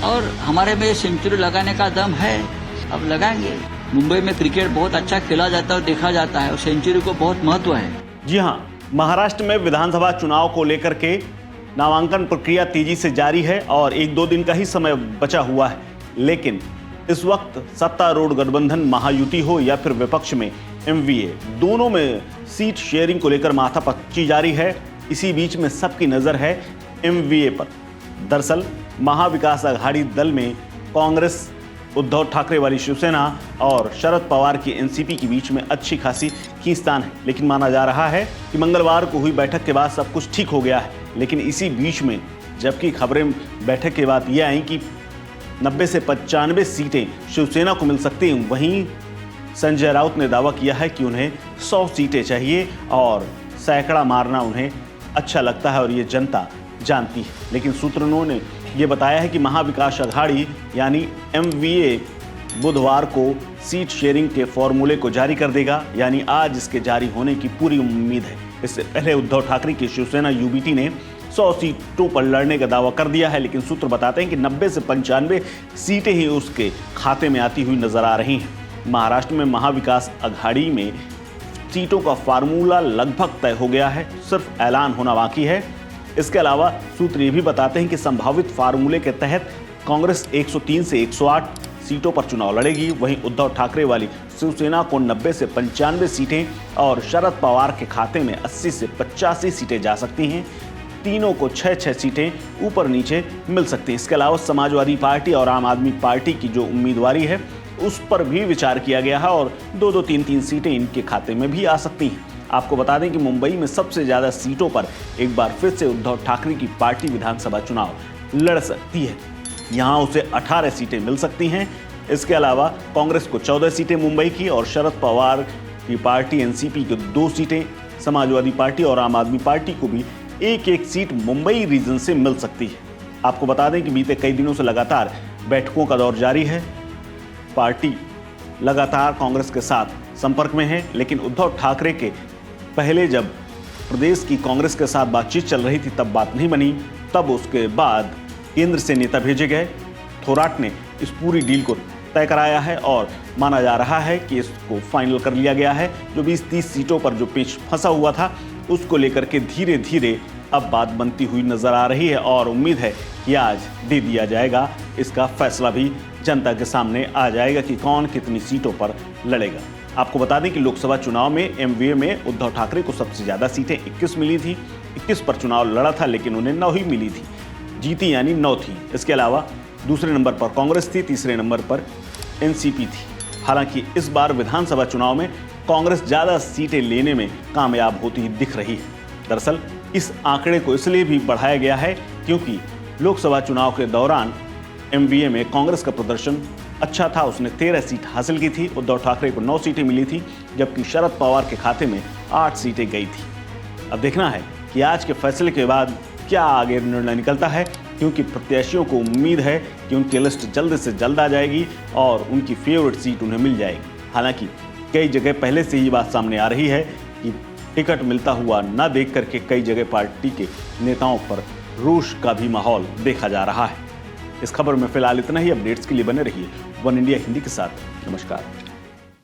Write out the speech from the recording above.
और हमारे में सेंचुरी लगाने का दम है, अब लगाएंगे। मुंबई में क्रिकेट बहुत अच्छा खेला जाता है और देखा जाता है और सेंचुरी को बहुत महत्व है। जी हाँ, महाराष्ट्र में विधानसभा चुनाव को लेकर के नामांकन प्रक्रिया तेजी से जारी है और 1-2 दिन का ही समय बचा हुआ है। लेकिन इस वक्त सत्तारूढ़ गठबंधन महायुति हो या फिर विपक्ष में एमवीए, दोनों में सीट शेयरिंग को लेकर माथापच्ची जारी है। इसी बीच में सबकी नजर है एमवीए पर। दरअसल महाविकास आघाड़ी दल में कांग्रेस, उद्धव ठाकरे वाली शिवसेना और शरद पवार की एनसीपी के बीच में अच्छी खासी खींचतान है। लेकिन माना जा रहा है कि मंगलवार को हुई बैठक के बाद सब कुछ ठीक हो गया है। लेकिन इसी बीच में जबकि खबरें बैठक के बाद ये आई कि 90 से 95 सीटें शिवसेना को मिल सकती हैं, वहीं संजय राउत ने दावा किया है कि उन्हें 100 सीटें चाहिए और सैकड़ा मारना उन्हें अच्छा लगता है और ये जनता जानती है। लेकिन सूत्रों ने ये बताया है कि महाविकास आघाड़ी यानी एमवीए बुधवार को सीट शेयरिंग के फॉर्मूले को जारी कर देगा, यानी आज इसके जारी होने की पूरी उम्मीद है। इससे पहले उद्धव ठाकरे की शिवसेना यूबीटी ने 100 सीटों पर लड़ने का दावा कर दिया है। लेकिन सूत्र बताते हैं कि 90 से 95 सीटें ही उसके खाते में आती हुई नजर आ रही हैं। महाराष्ट्र में महाविकास आघाड़ी में सीटों का फार्मूला लगभग तय हो गया है, सिर्फ ऐलान होना बाकी है। इसके अलावा सूत्र ये भी बताते हैं कि संभावित फार्मूले के तहत कांग्रेस 103 से 108 सीटों पर चुनाव लड़ेगी, वहीं उद्धव ठाकरे वाली शिवसेना को 90 से 95 सीटें और शरद पवार के खाते में 80 से 85 सीटें जा सकती हैं। तीनों को 6-6 सीटें ऊपर नीचे मिल सकती हैं। इसके अलावा समाजवादी पार्टी और आम आदमी पार्टी की जो उम्मीदवारी है उस पर भी विचार किया गया है और 2-2, 3-3 सीटें इनके खाते में भी आ सकती हैं। आपको बता दें कि मुंबई में सबसे ज्यादा सीटों पर एक बार फिर से उद्धव ठाकरे की पार्टी विधानसभा चुनाव लड़ सकती है। यहां उसे 18 सीटें मिल सकती हैं। इसके अलावा कांग्रेस को 14 सीटें मुंबई की और शरद पवार की पार्टी एनसीपी को 2 सीटें, समाजवादी पार्टी और आम आदमी पार्टी को भी 1-1 सीट मुंबई रीजन से मिल सकती है। आपको बता दें कि बीते कई दिनों से लगातार बैठकों का दौर जारी है। पार्टी लगातार कांग्रेस के साथ संपर्क में है, लेकिन उद्धव ठाकरे के पहले जब प्रदेश की कांग्रेस के साथ बातचीत चल रही थी तब बात नहीं बनी। तब उसके बाद केंद्र से नेता भेजे गए। थोराट ने इस पूरी डील को तय कराया है और माना जा रहा है कि इसको फाइनल कर लिया गया है। जो 20-30 सीटों पर जो पेच फंसा हुआ था उसको लेकर के धीरे धीरे अब बात बनती हुई नजर आ रही है और उम्मीद है कि आज दे दिया जाएगा। इसका फैसला भी जनता के सामने आ जाएगा कि कौन कितनी सीटों पर लड़ेगा। आपको बता दें कि लोकसभा चुनाव में एमवीए में उद्धव ठाकरे को सबसे ज्यादा सीटें 21 मिली थी। 21 पर चुनाव लड़ा था लेकिन उन्हें 9 ही मिली थी, जीती यानी 9 थी। इसके अलावा दूसरे नंबर पर कांग्रेस थी, तीसरे नंबर पर एनसीपी थी। हालांकि इस बार विधानसभा चुनाव में कांग्रेस ज्यादा सीटें लेने में कामयाब होती दिख रही है। दरअसल इस आंकड़े को इसलिए भी बढ़ाया गया है क्योंकि लोकसभा चुनाव के दौरान एमवीए में कांग्रेस का प्रदर्शन अच्छा था। उसने 13 सीट हासिल की थी। उद्धव ठाकरे को 9 सीटें मिली थी, जबकि शरद पवार के खाते में 8 सीटें गई थी। अब देखना है कि आज के फैसले के बाद क्या आगे निर्णय निकलता है, क्योंकि प्रत्याशियों को उम्मीद है कि उनकी लिस्ट जल्द से जल्द आ जाएगी और उनकी फेवरेट सीट उन्हें मिल जाएगी। हालांकि कई जगह पहले से ही बात सामने आ रही है कि टिकट मिलता हुआ न देख करके कई जगह पार्टी के नेताओं पर रोष का भी माहौल देखा जा रहा है। इस खबर में फिलहाल इतना ही। अपडेट्स के लिए बने रहिए वन इंडिया हिंदी के साथ। नमस्कार।